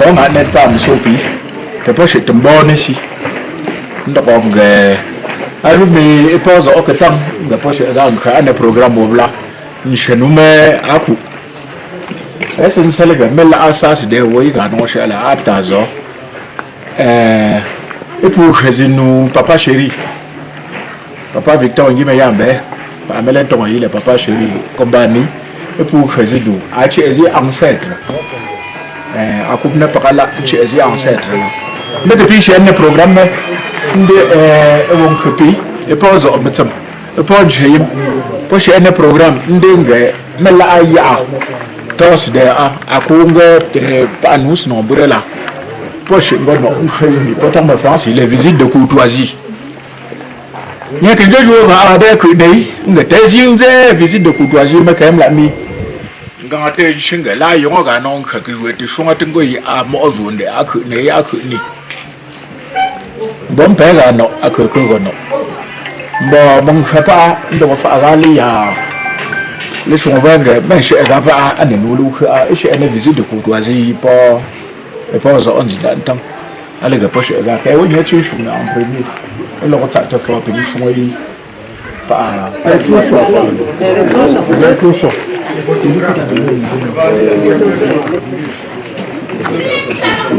Phóng ảnh nên tạm số phí thì có sự tầm bò nữa xí nó còn cái ai lúc này có rõ cái tăng để có sự ra cái anh program một là như thế nume aku esen sele cái mel asas de woi ga no shala ata zo epu khazinu papa chéri papa Victor ngime yambe pa melen to yi le papa chéri kombani epu khazinu a che ezi ancêtre aku na pakala che ezi ancêtre la mais depuis chez un programme de won khapi e pause obetam e pause yim po chez un programme ndenge mel aya tos de akunga panus no burela poche ngono khayni potam ma France les visites de courtoisie nya ke jojo ba ba ku dei nga tezingze visite de courtoisie ma kam la mi nga te shinga la yonga ga non kha ku weti shonga tingo yi a mo zonde aku ne ya ku ni bom pe ga no aku ku go no bo mong khapa ndo fa ga li ya les gens vont mais je n'ai pas à nous je n'ai visite de courtoisie pas et pas on dit dans allez que pas je vais faire oui mais tu es en premier et le reste te fait payer son lit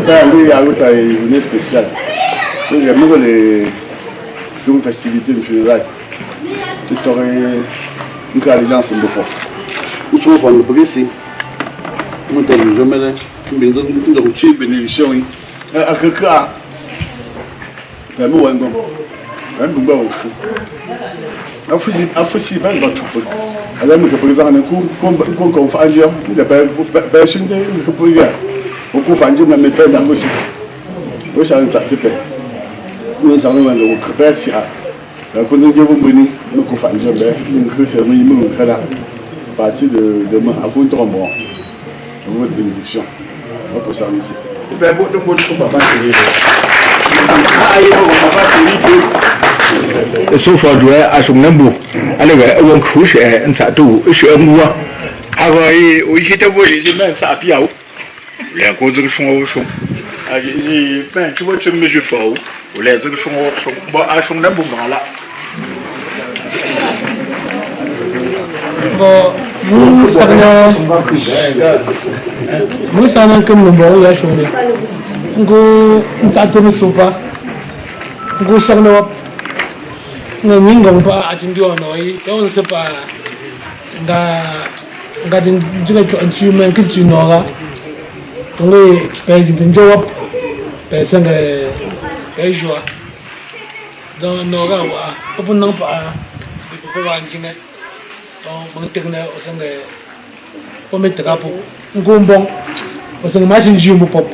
pas lui il a une spéciale il y a même les festivités de funérailles tu t'aurais donc les gens sont fort. Nous sommes en le progresser. Nous sommes jamais là. Nous sommes dans le chip bénédiction. À quelqu'un. C'est moi un bon. Un bon. Afisi ben va tout. Alors nous présent un coup comme qu'on fait agir. Il pas chez nous pour y aller. Beaucoup faire agir même pas dans aussi. Moi ça ne s'arrête pas. Nous sommes dans le création. La condition de venir, nous confondons jamais. Nous sommes minimum à partir de demain à contre bon. Votre bénédiction. Votre service. Et bien, votre papa chéri. sauf à jouer à son nombre. Alors, on couche un satou, je suis un mois. Alors, oui, j'étais beau, j'ai même ça à piao. Les causes de son au son. tu vois, tu me joues faux. Ou les autres sont d'un bon là. Bon, nous sommes comme le bon, il y a chômé. Nous sommes sopa. Nous sommes nous n'avons pas attendu en oeil. Et on ne sait pas. Tu as que tu n'auras. Donc, les gens personne est joie. Donc, nous avons pas. Donc, au sein de comme trapo ngombo au sein de machine jume pop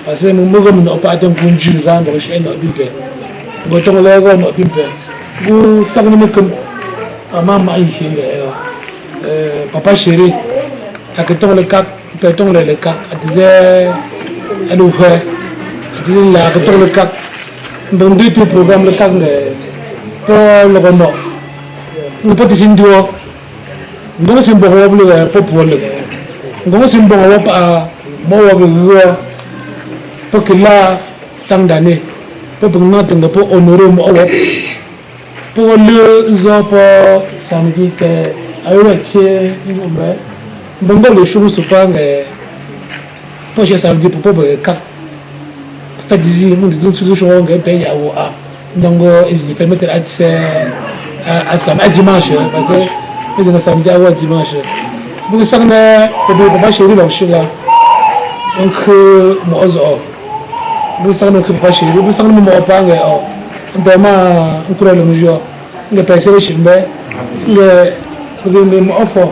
parce que nous n'avons pas de conduire dans le chien de bibé bon on l'a vu dans bibé vous savez comme maman ici papa chéri à que ton le cap péton le cap disait elle ouvert disait là que ton le cap donc du tout programme le cap pour le renom nous peut dire dio nous sommes pour le peuple nous sommes pour le moi pour que là tant d'années pour nous pour honorer moi pour le pour samedi que avec chez nous donc les choses se passent pour chez samedi pour cap fait d'ici nous disons toujours qu'on paye à donc ils permettent à dimanche parce que mais on samedi à dimanche. Vous savez, papa chéri là, donc moi vous savez que papa chéri, vous savez moi pas on peut on court le jour, on peut essayer de chimber, le moi offre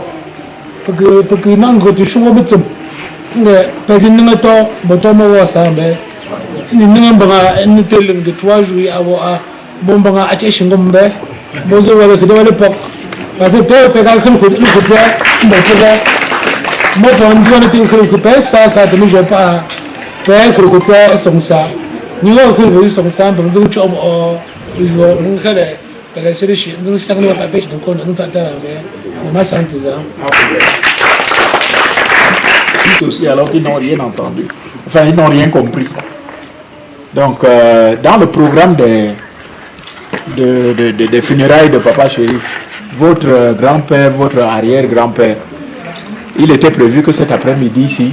parce que non que tu choisis beaucoup, le parce que nous attend, bon moi ça mais nous n'avons une telle de 3 jours à bon banga à chercher ngombe, bon je vois que dans l'époque parce que père fait quelque chose de bien moi quand on dit que père ça de nous je pas père que côté son ça nous on que son ça donc nous job ils ont nous que les séries nous ça nous pas pêche donc nous t'attend mais ma santé ça aussi alors qu'ils n'ont rien entendu enfin ils n'ont rien compris donc dans le programme des funérailles de papa chéri votre grand-père, votre arrière-grand-père, il était prévu que cet après-midi ici,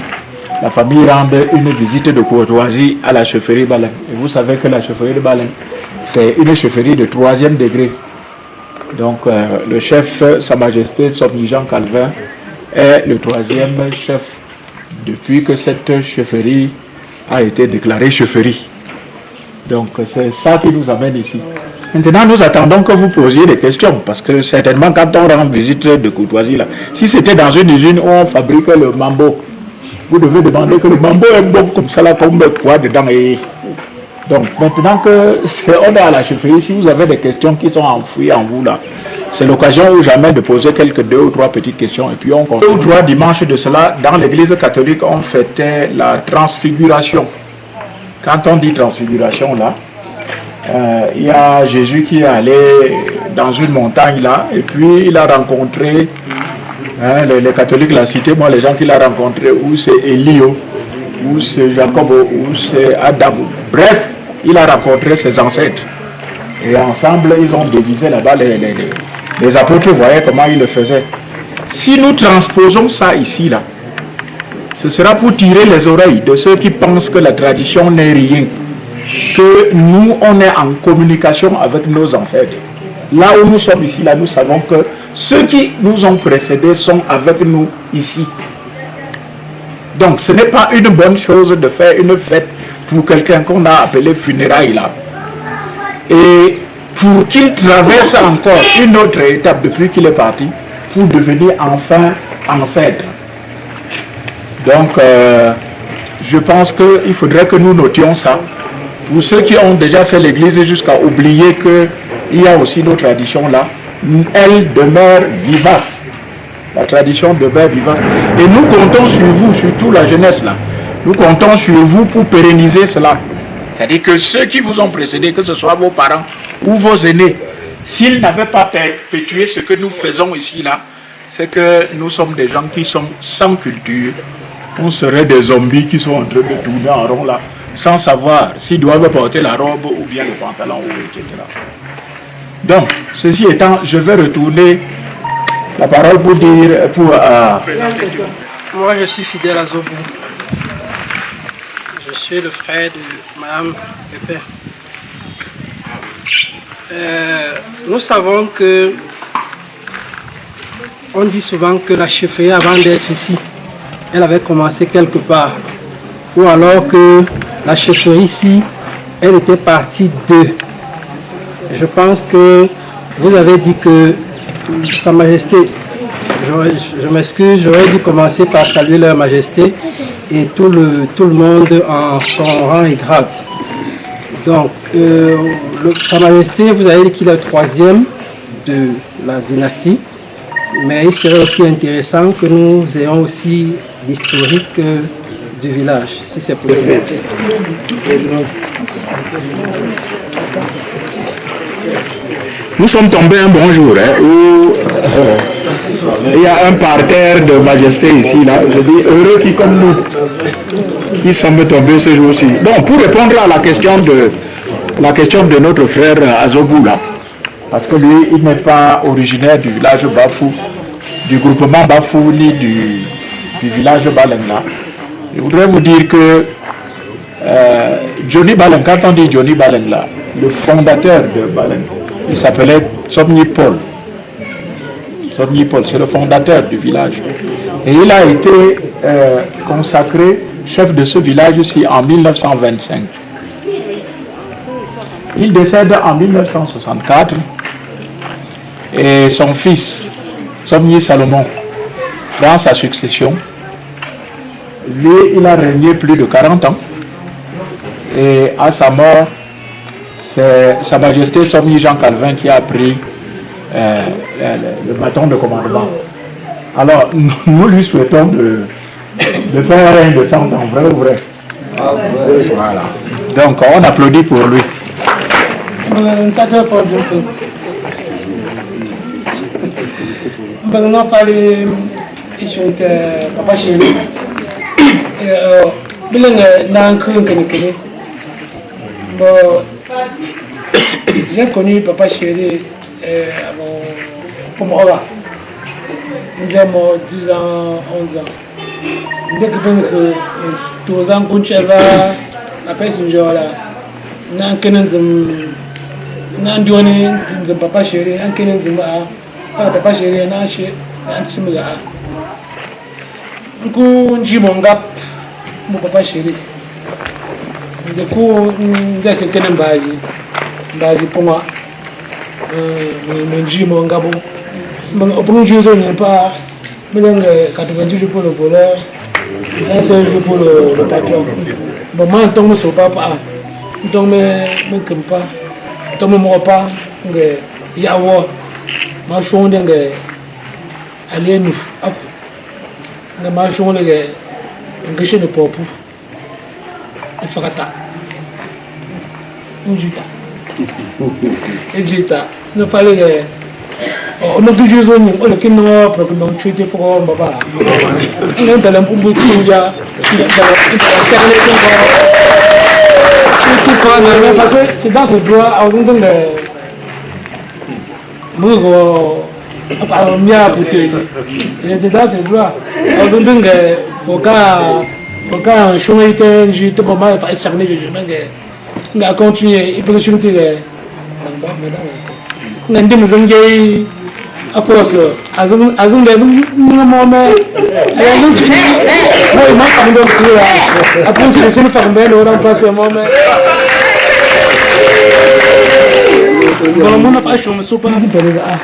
la famille rende une visite de courtoisie à la chefferie Balen. Et vous savez que la chefferie de Balen, c'est une chefferie de 3e degré. Donc le chef, Sa Majesté Somni Jean Calvin, est le 3e chef depuis que cette chefferie a été déclarée chefferie. Donc c'est ça qui nous amène ici. Maintenant, nous attendons que vous posiez des questions, parce que certainement, quand on rend visite de courtoisie, là, si c'était dans une usine où on fabrique le mambo, vous devez demander que le mambo est bon comme ça, là, comme quoi dedans. Et... Donc, maintenant que on est à la chefferie, si vous avez des questions qui sont enfouies en vous, là, c'est l'occasion ou jamais de poser quelques 2 ou 3 petites questions, et puis on continue. Le 3 dimanche de cela, dans l'église catholique, on fêtait la transfiguration. Quand on dit transfiguration, là, il y a Jésus qui est allé dans une montagne là, et puis il a rencontré, les catholiques l'ont cité, moi les gens qu'il a rencontrés, ou c'est Élio, ou c'est Jacob, ou c'est Adam. Bref, il a rencontré ses ancêtres. Et ensemble, ils ont dévisé là-bas, les apôtres voyaient comment ils le faisaient. Si nous transposons ça ici, là, ce sera pour tirer les oreilles de ceux qui pensent que la tradition n'est rien. Que nous, on est en communication avec nos ancêtres. Là où nous sommes ici, là, nous savons que ceux qui nous ont précédés sont avec nous ici. Donc, ce n'est pas une bonne chose de faire une fête pour quelqu'un qu'on a appelé funérailles, là. Et pour qu'il traverse encore une autre étape depuis qu'il est parti, pour devenir enfin ancêtre. Donc, je pense qu'il faudrait que nous notions ça. Pour ceux qui ont déjà fait l'église jusqu'à oublier qu'il y a aussi nos traditions là, elles demeurent vivaces. La tradition demeure vivace. Et nous comptons sur vous, surtout la jeunesse là. Nous comptons sur vous pour pérenniser cela. C'est-à-dire que ceux qui vous ont précédé, que ce soit vos parents ou vos aînés, s'ils n'avaient pas perpétué ce que nous faisons ici là, c'est que nous sommes des gens qui sont sans culture. On serait des zombies qui sont en train de tourner en rond là, sans savoir s'ils doivent porter la robe ou bien le pantalon, etc. Donc, ceci étant, je vais retourner la parole pour dire, Moi, je suis fidèle à Zobou. Je suis le frère de Mme Pépin. Nous savons que, on dit souvent que la chefferie avant d'être ici, elle avait commencé quelque part. Ou alors que la chefferie ici, elle était partie d'eux. Je pense que vous avez dit que Sa Majesté, je m'excuse, j'aurais dû commencer par saluer leur Majesté et tout le monde en son rang et grade. Donc, Sa Majesté, vous avez dit qu'il est le 3e de la dynastie, mais il serait aussi intéressant que nous ayons aussi l'historique du village, si c'est possible. Nous sommes tombés un bon jour, où il y a un parterre de majesté ici, là. Je dis, heureux qui comme nous, qui sommes tombés ce jour-ci. Bon, pour répondre à la question de notre frère Azobou, là, parce que lui, il n'est pas originaire du village Bafou, du groupement Bafou, ni du village Balengla. Je voudrais vous dire que Johnny Baleng, quand on dit Johnny Balengla, le fondateur de Baleng, il s'appelait Somni Paul. Somni Paul, c'est le fondateur du village. Et il a été consacré chef de ce village-ci en 1925. Il décède en 1964 et son fils, Somni Salomon, dans sa succession, lui, il a régné plus de 40 ans. Et à sa mort, c'est Sa Majesté Somni Jean Calvin qui a pris le bâton de commandement. Alors, nous lui souhaitons de faire un règne de 100 ans, vrai ou vrai? Voilà. Donc, on applaudit pour lui. J'ai connu Papa Chéri comme Ola. Nous avons 10 ans, 11 ans. Nous avons 12 ans, nous après ce jour-là. Nous avons Papa Chéri, Papa Chéri, nous avons Papa Chéri. Du coup, nous avons base pour moi. Mon gabo. Mon Dieu, n'est pas 90 jours pour le voleur, un seul jour pour le patron. Bon, moi, je tombe sur papa. Je tombe pas. Je tombe mon repas. Il y a ma chambre aller nous. Ma chambre de popou. Il fera ta. Ejita, ne fallait on a toujours zone, on a qu'une noire pour que nous tuions pour Baba. On a un peu de tout, c'est dans ce droit, on donne le mia bouteille. Il était dans ce droit, on donne au cas un chemin était juste pour moi, pas cerner, je vais continuer, il peut chuter. Nanti mungkin jadi apa sih? Azung dah mau mana? Azung cini, mau mana kamu dah kira? Apa sih sini faham orang pas mau mana? Kalau mana pas cuma super nanti berada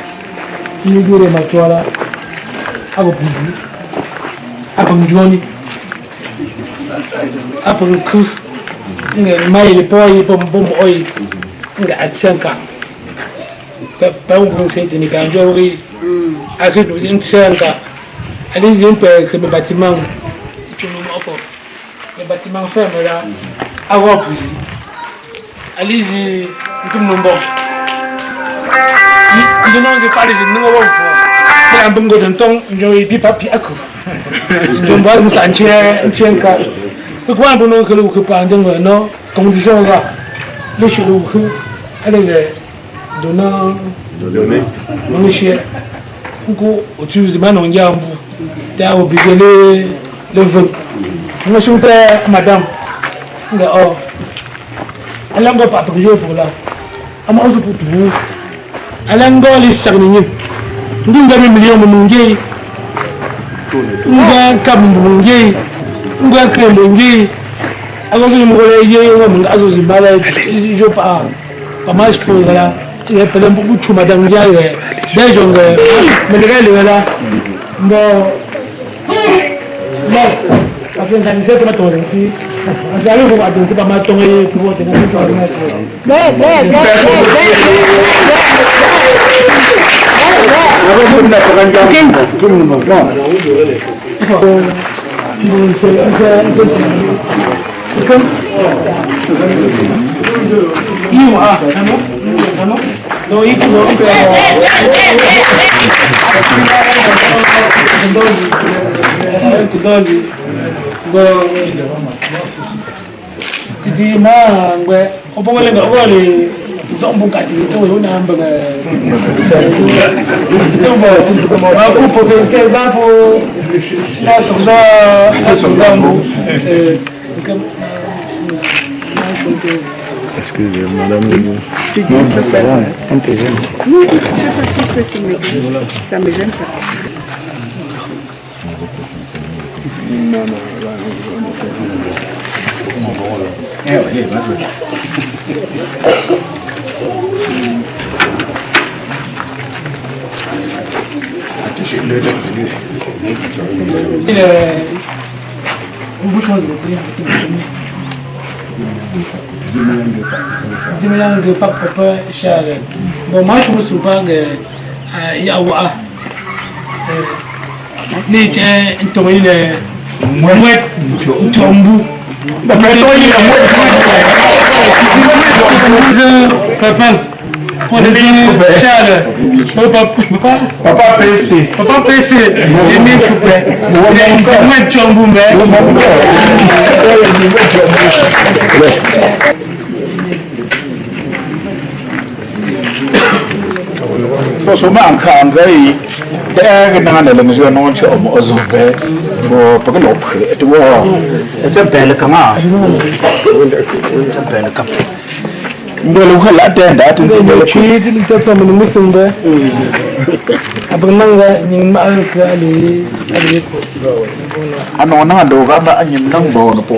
ini guru macam apa buzi, apa menjual apa ku, nggak mai lepoi pom oi, nggak asyangka. Pas un conseil de Nikanjori, avec nous une cinq. Allez-y un peu que le bâtiment, le bâtiment ferme là, avoir plus. Allez-y, tout le monde. Il ne pas les ennemis au fond. Mais un bon temps, il y a eu papier à coup. Il y a un bon santier, un chien. Pourquoi on ne peut pas dire non, condition là, les cheveux, elle est donnant, on est cher. Pourquoi tu uses maintenant un yambu, tu as obligé le vin. Moi, je suis madame, oh, elle n'a pas prié pour là. Elle m'a dit pour tout. Elle a encore les sarnignes. Nous avons mis millions de monde. Nous avons cap de monde. Nous avons créé de monde. Alors que nous avons malade. Je pas. Comment je peux là? Il y a plein beaucoup de madame Dia. Des gens, mais les gars là. Bon. Parce que quand ils étaient pas ici, parce que vous attendez pas mal de temps pour vous tenir tout à Titi ma ngwe opongole ngole zombo kati to yona mbanga zombo ma ku pour faire exemple la zombo Excusez madame non ça va on te gêne ça me gêne pas. Il est une bouche de Dimayang de papa cher. Bon, moi je me souviens que Yawa. Les Anthony le mouette Tombu. Papa PC. Papa PC. Il m'a coupé. Il a une mouette Tombu mais. so man kan gai da ga nan da lamu no che o zo be bo pa lo phe to wo che bel kama che bel kam ndolo khala da tin se bel chi din ta to mun musun ba abang nanga ning ma al ka ali ko ano na do ga ba anyim nang bo no po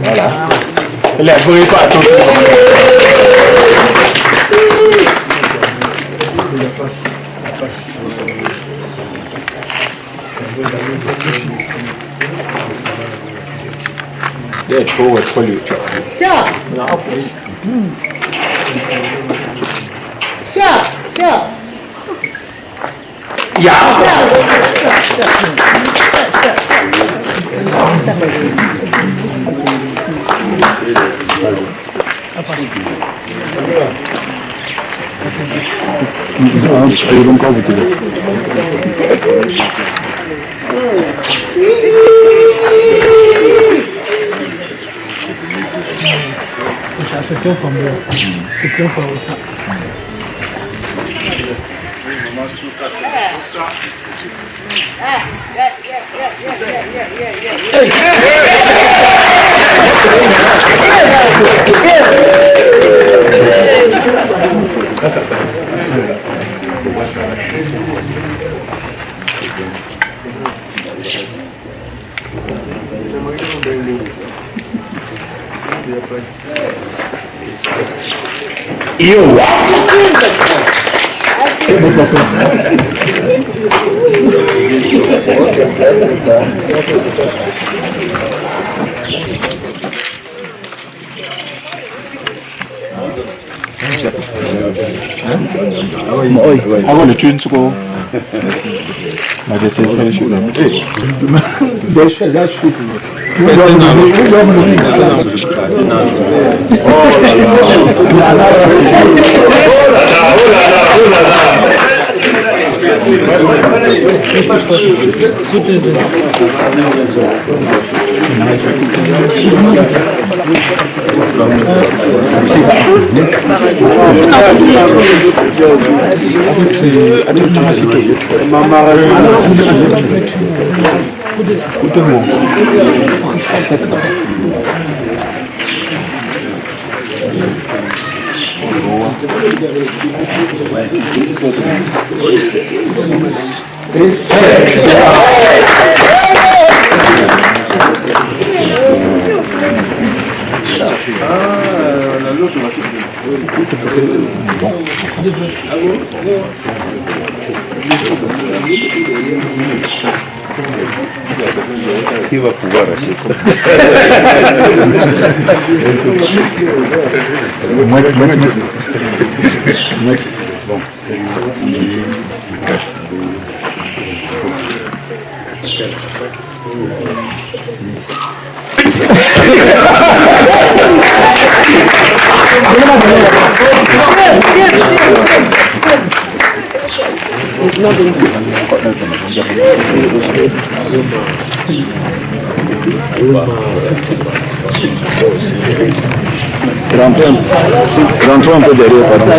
Voilà. La bruit pas tout. Yeah, forward pollution. Sure. Sure. Sure. C'est un fameux. C'est un fameux. Yo. Avant le tune, c'est quoi? Majesté, c'est le chou. Qui va pouvoir acheter? Bon. Rentrons un peu derrière, pardon.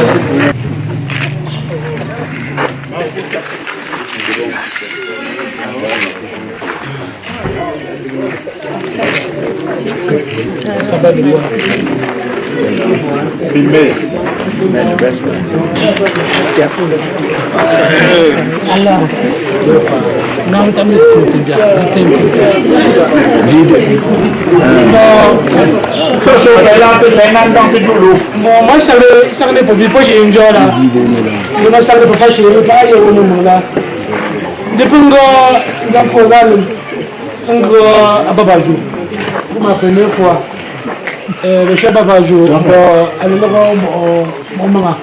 Filmer. Allah. Non, t'as mis de côté bien. Bon, moi, ça ne peut pas j'ai une joie là. C'est moi, ça ne peut pas chez le bail au moment là. Depuis que j'ai un programme, à Babajou, pour ma première fois, le chef Babajou, à l'endroit mon maman.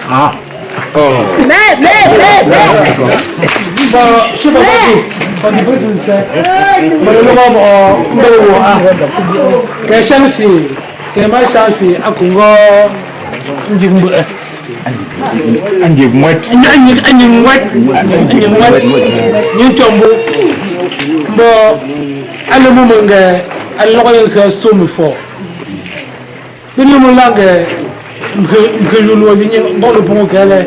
Ah. Oh. Bon, je sais pas quand tu peux c'est ça. Mais le moment quelle chance quelle chance à Congo njimbu Anjimwet ni tombo bon à le moment à l'oreille que somme fort le moment là que je nous ai bon le bon qu'elle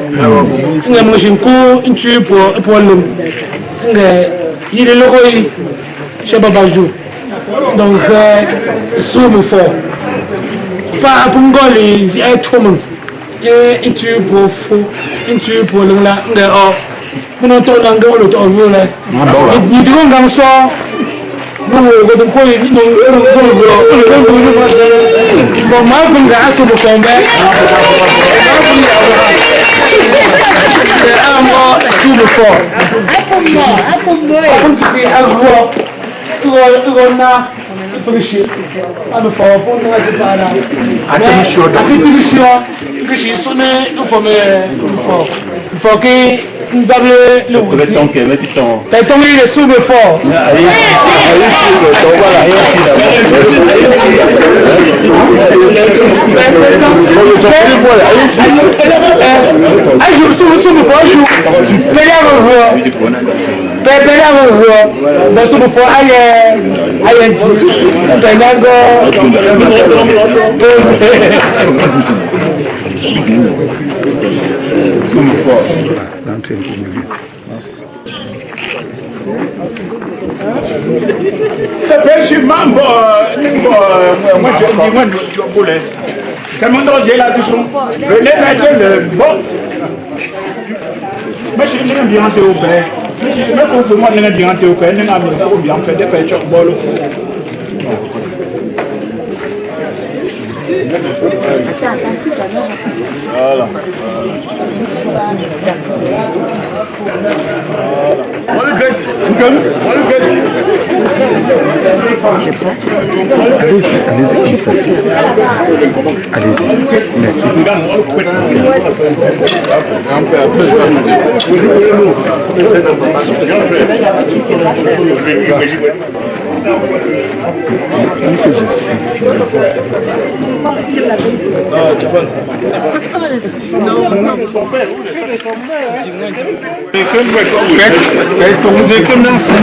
nga machine ko intu pour l'homme nga il est le roi chez Babajou donc somme fort pas pour ngoli si est trop et intu pour fou intu pour le là nga oh mon ton nga le to vola ni digo nga so bon go de ko ni bon ma ko nga aso mo ko mbe super fort. Venez mettre le bon. Mais je n'ai bien été au près. Mais pour moi, je n'ai bien été au près. Je n'ai bien fait des pêches au bol. Allez-y, comme ça. Allez-y. Merci.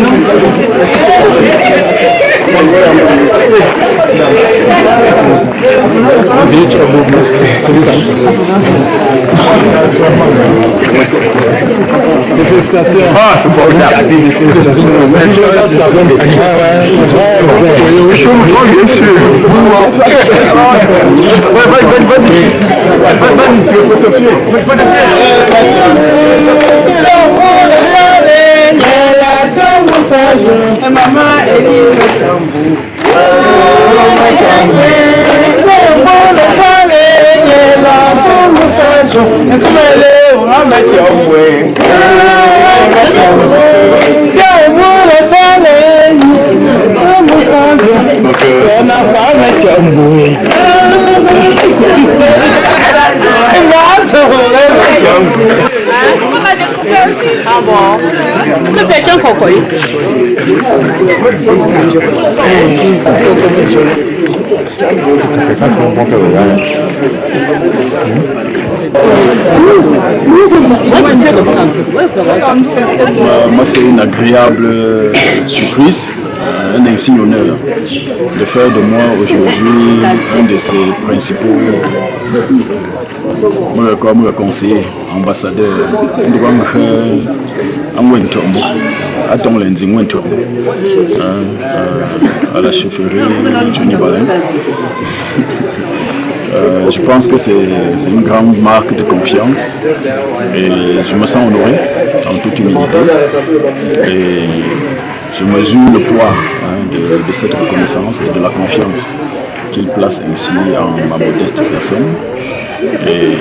Félicitations. Ah, c'est formidable. Félicitations. Ah bon? Você pede um pouco aí? M'a fait une agréable surprise, un insigne honneur de faire de moi aujourd'hui un de ses principaux comme conseiller, ambassadeur à la chefferie Johnny Balin. Je pense que c'est une grande marque de confiance et je me sens honoré en toute humilité et je mesure le poids de cette reconnaissance et de la confiance qu'il place ainsi en ma modeste personne et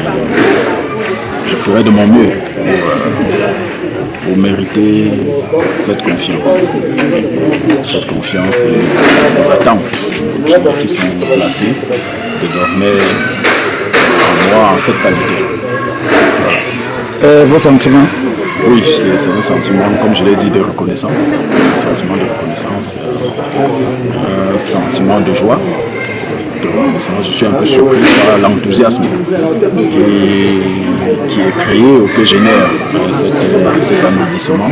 je ferai de mon mieux pour mériter cette confiance et les attentes qui sont placées désormais en moi en cette qualité. Vos sentiments? Oui, c'est un sentiment, comme je l'ai dit, de reconnaissance, un sentiment de reconnaissance, un sentiment de joie. Je suis un peu surpris par l'enthousiasme qui est créé ou que génère cet applaudissement.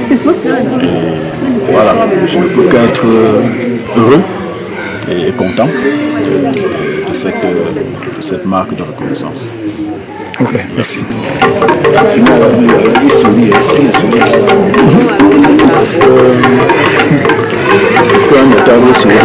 Et voilà, je ne peux qu'être heureux et content de cette marque de reconnaissance. Ok, merci. Est-ce qu'un notable sourit?